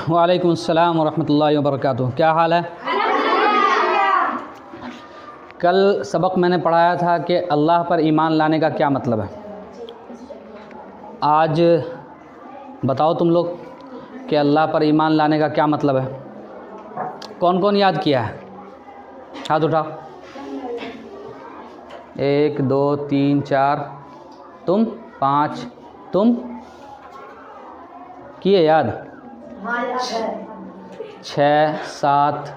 وعلیکم السلام ورحمۃ اللہ وبرکاتہ. کیا حال ہے؟ کل سبق میں نے پڑھایا تھا کہ اللہ پر ایمان لانے کا کیا مطلب ہے. آج بتاؤ تم لوگ کہ اللہ پر ایمان لانے کا کیا مطلب ہے. کون کون یاد کیا ہے؟ ہاتھ اٹھاؤ. 1 2 3 4 تم 5 تم کیے یاد 6 7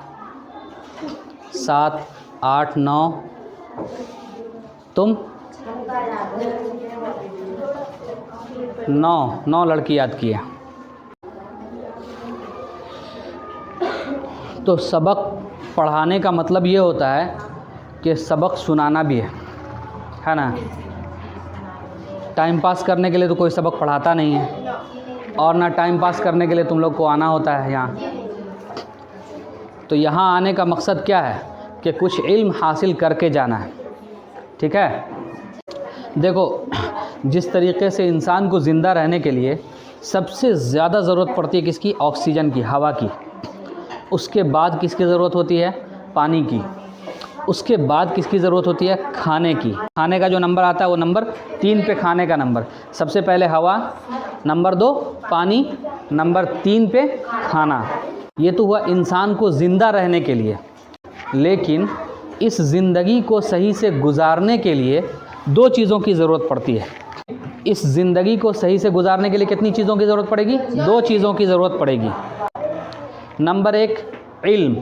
7 8 9 تم 9 لڑکی یاد کیا. تو سبق پڑھانے کا مطلب یہ ہوتا ہے کہ سبق سنانا بھی ہے نا. ٹائم پاس کرنے کے لیے تو کوئی سبق پڑھاتا نہیں ہے، اور نہ ٹائم پاس کرنے کے لیے تم لوگ کو آنا ہوتا ہے یہاں. تو یہاں آنے کا مقصد کیا ہے کہ کچھ علم حاصل کر کے جانا ہے. ٹھیک ہے. دیکھو، جس طریقے سے انسان کو زندہ رہنے کے لیے سب سے زیادہ ضرورت پڑتی ہے کس کی؟ آکسیجن کی، ہوا کی. اس کے بعد کس کی ضرورت ہوتی ہے؟ پانی کی. اس کے بعد کس کی ضرورت ہوتی ہے؟ کھانے کی. کھانے کا جو نمبر آتا ہے وہ نمبر 3 پہ کھانے کا نمبر. سب سے پہلے ہوا، نمبر 2 پانی، نمبر 3 پہ کھانا. یہ تو ہوا انسان کو زندہ رہنے کے لیے. لیکن اس زندگی کو صحیح سے گزارنے کے لیے 2 چیزوں کی ضرورت پڑتی ہے. اس زندگی کو صحیح سے گزارنے کے لیے کتنی چیزوں کی ضرورت پڑے گی؟ 2 چیزوں کی ضرورت پڑے گی. نمبر 1 علم.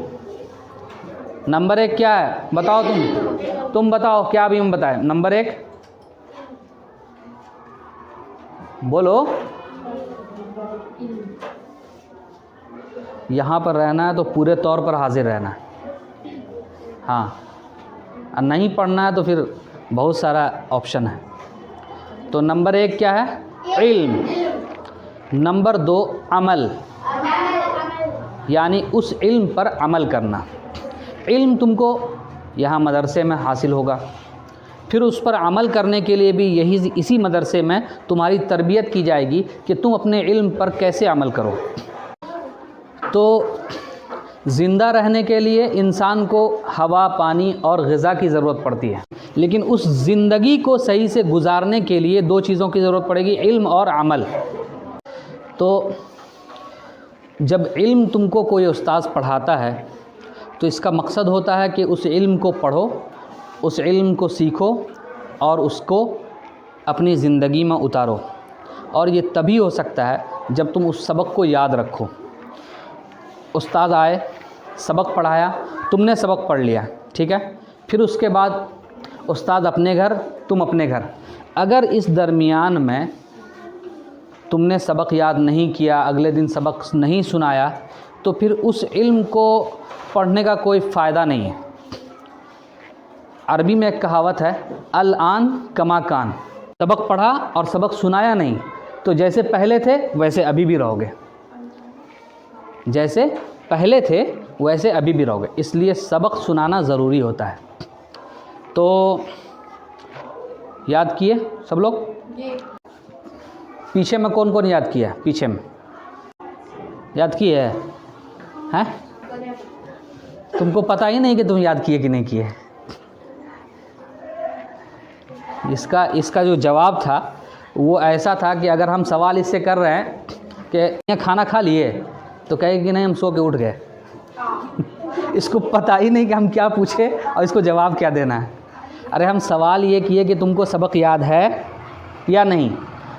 نمبر 1 کیا ہے؟ بتاؤ تم بتاؤ کیا ابھی ہم بتائیں. نمبر 1 بولو. یہاں پر رہنا ہے تو پورے طور پر حاضر رہنا ہے. ہاں، نہیں پڑھنا ہے تو پھر بہت سارا آپشن ہے. تو نمبر 1 کیا ہے؟ علم. نمبر 2 عمل، یعنی اس علم پر عمل کرنا. علم تم کو یہاں مدرسے میں حاصل ہوگا، پھر اس پر عمل کرنے کے لیے بھی اسی مدرسے میں تمہاری تربیت کی جائے گی کہ تم اپنے علم پر کیسے عمل کرو. تو زندہ رہنے کے لیے انسان کو ہوا، پانی اور غذا کی ضرورت پڑتی ہے. لیکن اس زندگی کو صحیح سے گزارنے کے لیے 2 چیزوں کی ضرورت پڑے گی، علم اور عمل. تو جب علم تم کو کوئی استاذ پڑھاتا ہے تو اس کا مقصد ہوتا ہے کہ اس علم کو پڑھو، اس علم کو سیکھو اور اس کو اپنی زندگی میں اتارو. اور یہ تبھی ہو سکتا ہے جب تم اس سبق کو یاد رکھو. استاد آئے، سبق پڑھایا، تم نے سبق پڑھ لیا، ٹھیک ہے. پھر اس کے بعد استاد اپنے گھر، تم اپنے گھر. اگر اس درمیان میں تم نے سبق یاد نہیں کیا، اگلے دن سبق نہیں سنایا، تو پھر اس علم کو پڑھنے کا کوئی فائدہ نہیں ہے. عربی میں ایک کہاوت ہے، الآن کما کان. سبق پڑھا اور سبق سنایا نہیں تو جیسے پہلے تھے ویسے ابھی بھی رہو گے. جیسے پہلے تھے ویسے ابھی بھی رہو گے. اس لیے سبق سنانا ضروری ہوتا ہے. تو یاد کیے سب لوگ؟ پیچھے میں کون کون یاد کیا؟ پیچھے میں یاد کیے ہیں؟ تم کو پتہ ہی نہیں کہ تم یاد کیے کہ نہیں کیے. اس کا جو جواب تھا وہ ایسا تھا کہ اگر ہم سوال اس سے کر رہے ہیں کہ کھانا کھا لیے تو کہے کہ نہیں ہم سو کے اٹھ گئے. اس کو پتہ ہی نہیں کہ ہم کیا پوچھے اور اس کو جواب کیا دینا ہے. ارے ہم سوال یہ کیے کہ تم کو سبق یاد ہے یا نہیں،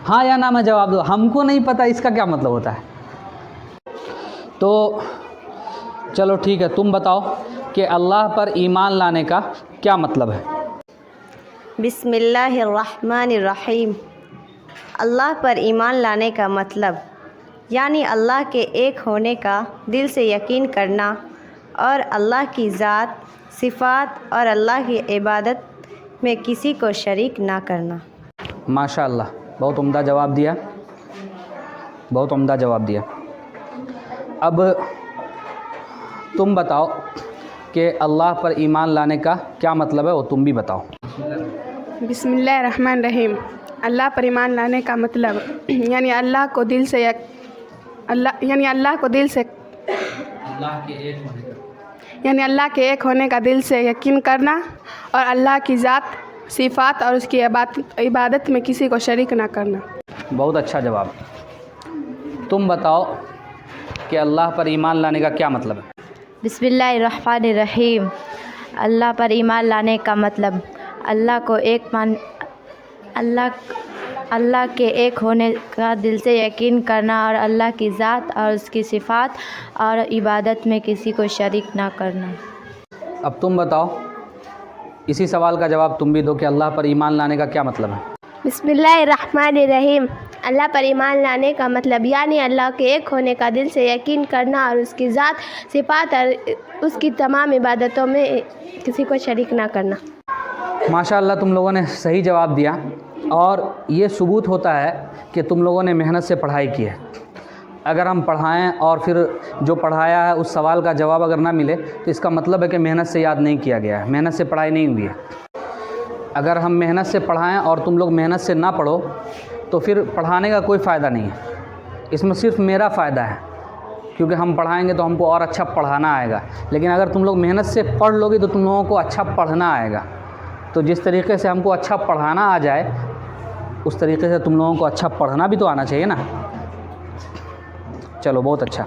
ہاں یا نہ میں جواب دو. ہم کو نہیں پتہ اس کا کیا مطلب ہوتا ہے. تو چلو ٹھیک ہے، تم بتاؤ کہ اللہ پر ایمان لانے کا کیا مطلب ہے. بسم اللہ الرحمن الرحیم. اللہ پر ایمان لانے کا مطلب یعنی اللہ کے ایک ہونے کا دل سے یقین کرنا اور اللہ کی ذات، صفات اور اللہ کی عبادت میں کسی کو شریک نہ کرنا. ماشاء اللہ، بہت عمدہ جواب دیا، بہت عمدہ جواب دیا. اب تم بتاؤ کہ اللہ پر ایمان لانے کا کیا مطلب ہے، وہ تم بھی بتاؤ. بسم اللہ الرحمن الرحیم. اللہ پر ایمان لانے کا مطلب یعنی اللہ کو دل سے اللہ کو دل سے اللہ کے ایک ہونے کا دل سے یقین کرنا اور اللہ کی ذات صفات اور اس کی عبادت میں کسی کو شریک نہ کرنا۔ بہت اچھا جواب۔ تم بتاؤ کہ اللہ پر ایمان لانے کا کیا مطلب ہے؟ بسم اللہ الرحمن الرحیم۔ اللہ پر ایمان لانے کا مطلب اللہ کے ایک ہونے کا دل سے یقین کرنا اور اللہ کی ذات اور اس کی صفات اور عبادت میں کسی کو شریک نہ کرنا۔ اب تم بتاؤ، اسی سوال کا جواب تم بھی دو کہ اللہ پر ایمان لانے کا کیا مطلب ہے؟ بسم اللہ الرحمن الرحیم۔ اللہ پر ایمان لانے کا مطلب یعنی اللہ کے ایک ہونے کا دل سے یقین کرنا اور اس کی ذات صفات اور اس کی تمام عبادتوں میں کسی کو شریک نہ کرنا۔ ماشاءاللہ تم لوگوں نے صحیح جواب دیا، اور یہ ثبوت ہوتا ہے کہ تم لوگوں نے محنت سے پڑھائی کی ہے۔ اگر ہم پڑھائیں اور پھر جو پڑھایا ہے اس سوال کا جواب اگر نہ ملے تو اس کا مطلب ہے کہ محنت سے یاد نہیں کیا گیا ہے، محنت سے پڑھائی نہیں ہوئی ہے۔ اگر ہم محنت سے پڑھائیں اور تم لوگ محنت سے نہ پڑھو تو پھر پڑھانے کا کوئی فائدہ نہیں ہے۔ اس میں صرف میرا فائدہ ہے، کیونکہ ہم پڑھائیں گے تو ہم کو اور اچھا پڑھانا آئے گا، لیکن اگر تم لوگ محنت سے پڑھ لو گے تو تم لوگوں کو اچھا پڑھنا آئے گا۔ تو جس طریقے سے ہم کو اچھا پڑھانا آ جائے اس طریقے سے تم لوگوں کو اچھا پڑھنا بھی تو آنا چاہیے نا۔ چلو بہت اچھا۔